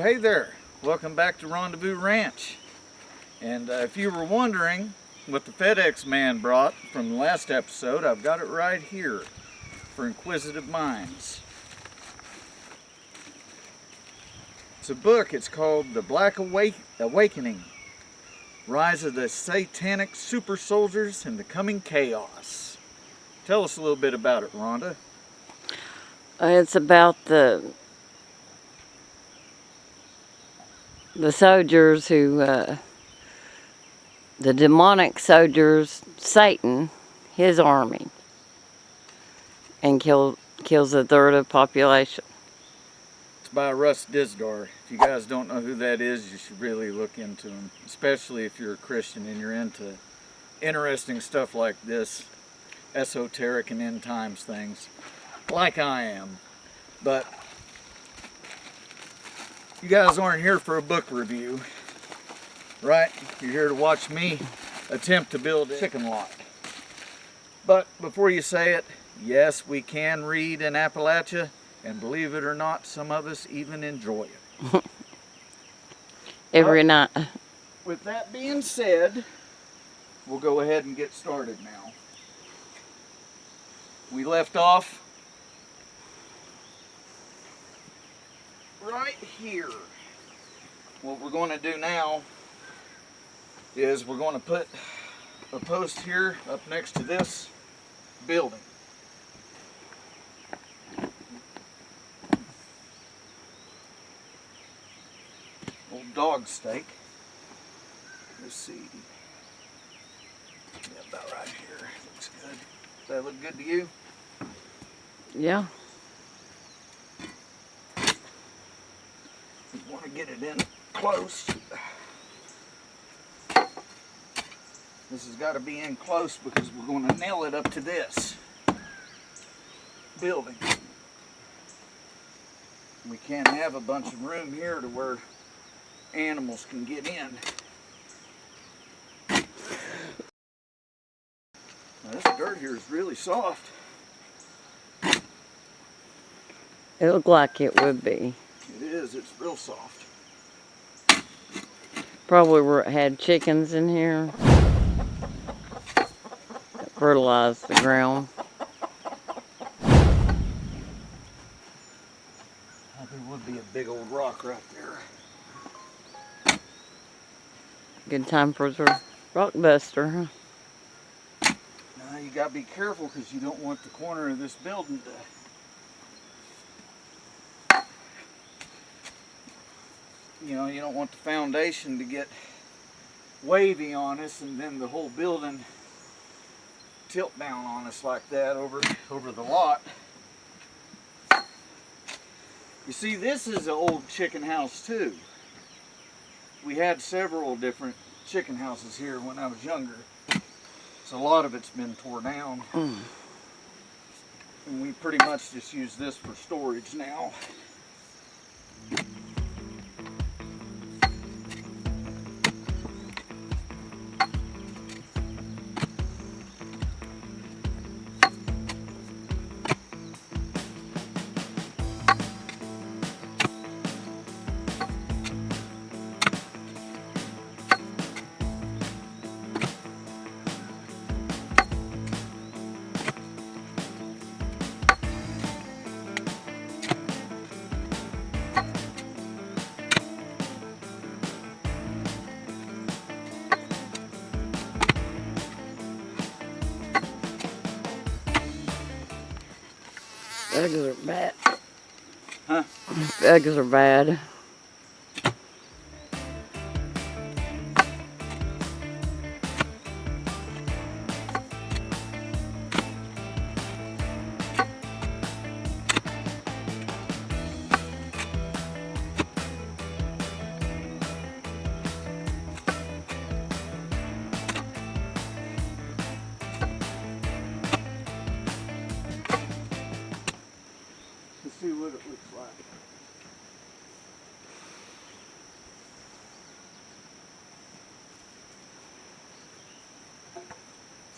Hey there, welcome back to Rendezvous Ranch. And if you were wondering what the FedEx man brought from the last episode, I've got it right here for inquisitive minds. It's a book. It's called The Black Awakening, Rise of the Satanic Super Soldiers and the Coming Chaos. Tell us a little bit about it, Rhonda. It's about the soldiers who, the demonic soldiers, Satan, his army, and kills a third of the population. It's by Russ Dizdar. If you guys don't know who that is, you should really look into him, especially if you're a Christian and you're into interesting stuff like this, esoteric and end times things, like I am. But you guys aren't here for a book review, right? You're here to watch me attempt to build a chicken lot. But before you say it, yes, we can read in Appalachia, and believe it or not, some of us even enjoy it. Every night. With that being said, we'll go ahead and get started now. We left off right here. What we're going to do now is we're going to put a post here up next to this building. Old dog steak. Let's see. Yeah, about right here. Looks good. Does that look good to you? Yeah. We want to get it in close. This has got to be in close because we're going to nail it up to this building. We can't have a bunch of room here to where animals can get in. Now, this dirt here is really soft. It looked like it would be. It is, it's real soft. Probably where it had chickens in here. That fertilized the ground. There would be a big old rock right there. Good time for the rock buster, huh? Now you gotta be careful because you don't want the corner of this building to, you don't want the foundation to get wavy on us and then the whole building tilt down on us like that over the lot. You see, this is an old chicken house too. We had several different chicken houses here when I was younger. So a lot of it's been tore down. And we pretty much just use this for storage now. Eggs are bad. Huh? Eggs are bad. Let's see what it looks like.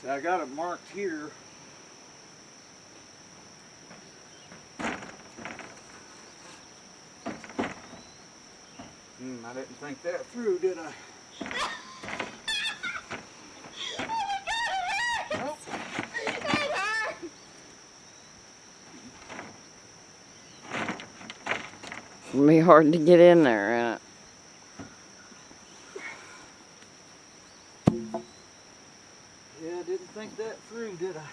So I got it marked here. I didn't think that through, did I? Nope. It's gonna be hard to get in there, isn't it? Yeah, I didn't think that through, did I?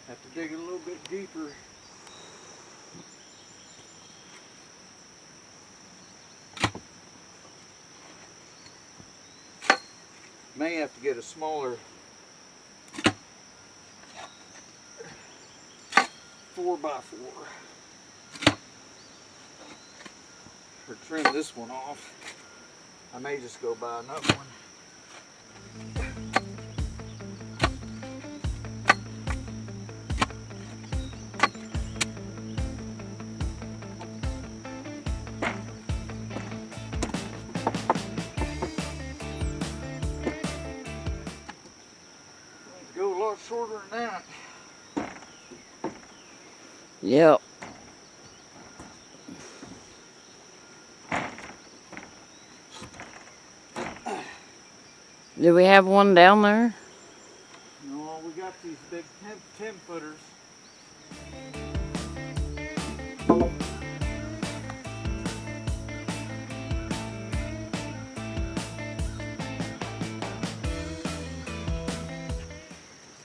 Have to dig a little bit deeper. May have to get a smaller 4x4 or trim this one off. I may just go buy another one. Go a lot shorter than that. Yep. Do we have one down there? No, we got these big 10 footers.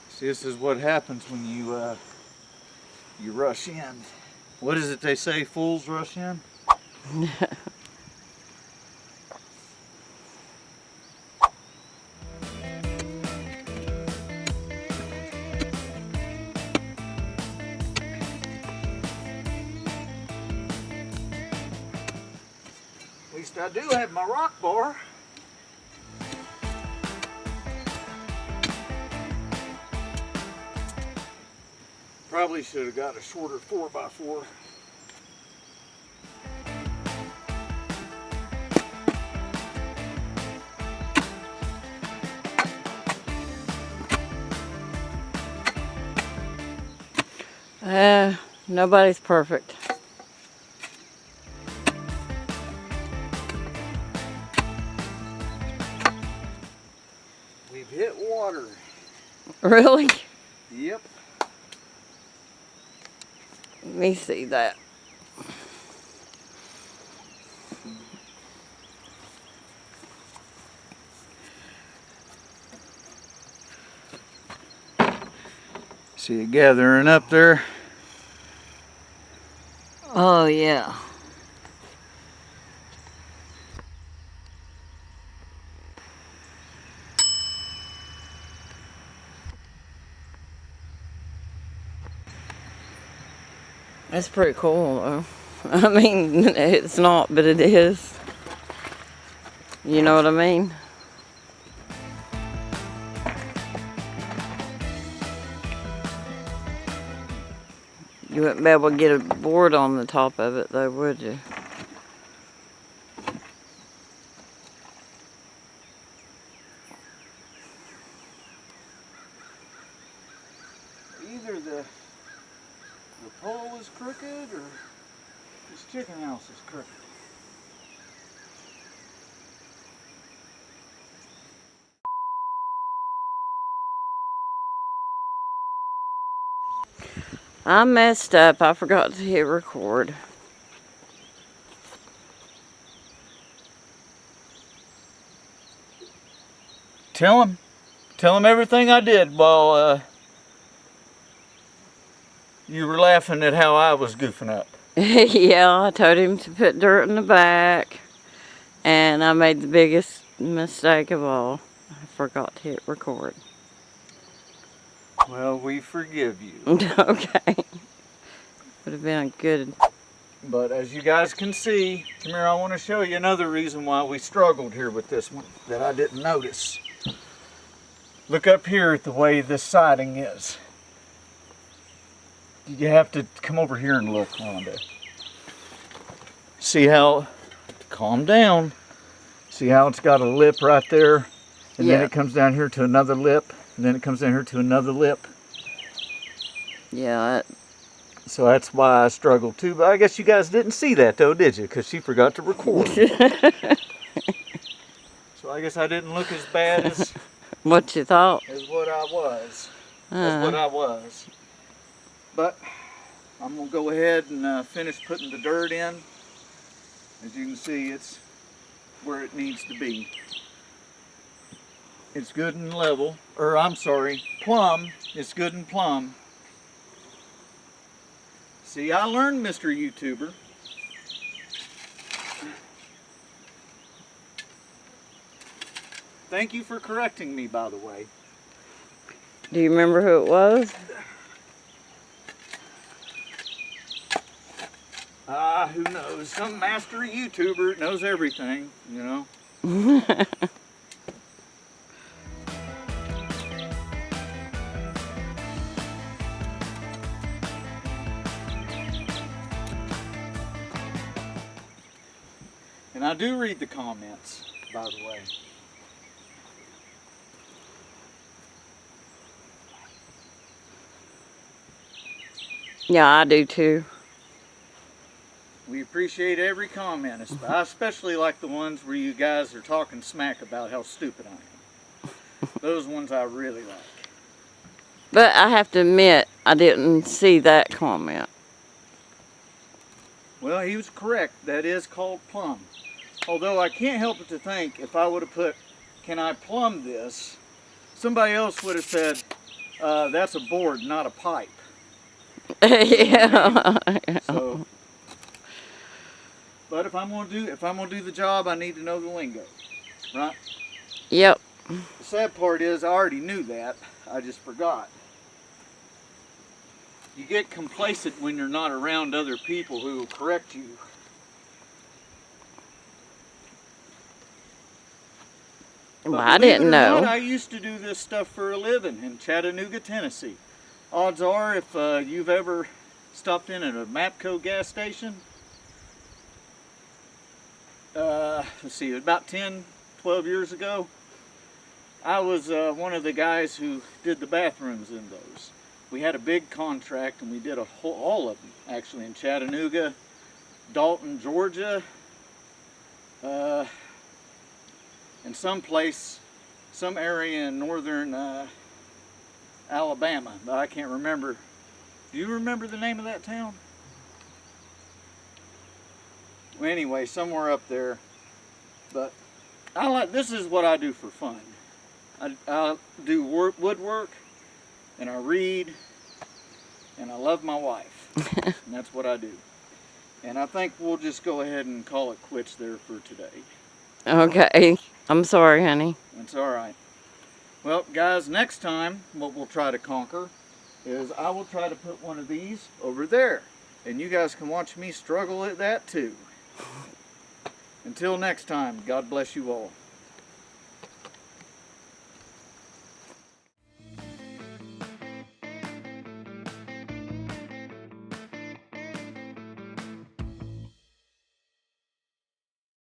See, this is what happens when you rush in. What is it they say, fools rush in? At least I do have my rock bar. Probably should have got a shorter 4x4. Nobody's perfect. We've hit water. Really? Yep. Let me see that. See it gathering up there. Oh, yeah. That's pretty cool, though. I mean, it's not, but it is. You know what I mean? You wouldn't be able to get a board on the top of it, though, would you? Either the pole is crooked or this chicken house is crooked. I messed up. I forgot to hit record. Tell him everything I did while you were laughing at how I was goofing up. Yeah, I told him to put dirt in the back. And I made the biggest mistake of all. I forgot to hit record. Well, we forgive you. Okay. Would have been good. But as you guys can see, come here, I want to show you another reason why we struggled here with this one that I didn't notice. Look up here at the way this siding is. You have to come over here and look, Rhonda. See how, calm down. See how it's got a lip right there? And then it comes down here to another lip. And then it comes down here to another lip. Yeah, So that's why I struggled too. But I guess you guys didn't see that though, did you? Because she forgot to record. So I guess I didn't look as bad as What you thought? as what I was. As what I was. But I'm gonna go ahead and finish putting the dirt in. As you can see, it's where it needs to be. It's good and level, or I'm sorry, plumb. It's good and plumb. See, I learned, Mr. YouTuber. Thank you for correcting me, by the way. Do you remember who it was? Who knows? Some master YouTuber knows everything, you know. And I do read the comments, by the way. Yeah, I do too. We appreciate every comment. I especially like the ones where you guys are talking smack about how stupid I am. Those ones I really like. But I have to admit, I didn't see that comment. Well, he was correct. That is called plumb. Although I can't help but to think if I would have put, can I plumb this? Somebody else would have said, that's a board, not a pipe. Yeah. So, but if I'm gonna do the job, I need to know the lingo, right? Yep. The sad part is I already knew that. I just forgot. You get complacent when you're not around other people who will correct you. Well, I didn't know. I used to do this stuff for a living in Chattanooga, Tennessee. Odds are, if you've ever stopped in at a Mapco gas station, let's see, about 10, 12 years ago, I was one of the guys who did the bathrooms in those. We had a big contract and we did all of them, actually, in Chattanooga, Dalton, Georgia, and some area in northern Alabama, but I can't remember. Do you remember the name of that town? Well, anyway, somewhere up there. But this is what I do for fun. I do woodwork, and I read, and I love my wife. And that's what I do. And I think we'll just go ahead and call it quits there for today. Okay. I'm sorry, honey. That's all right. Well, guys, next time what we'll try to conquer is I will try to put one of these over there. And you guys can watch me struggle at that too. Until next time, God bless you all.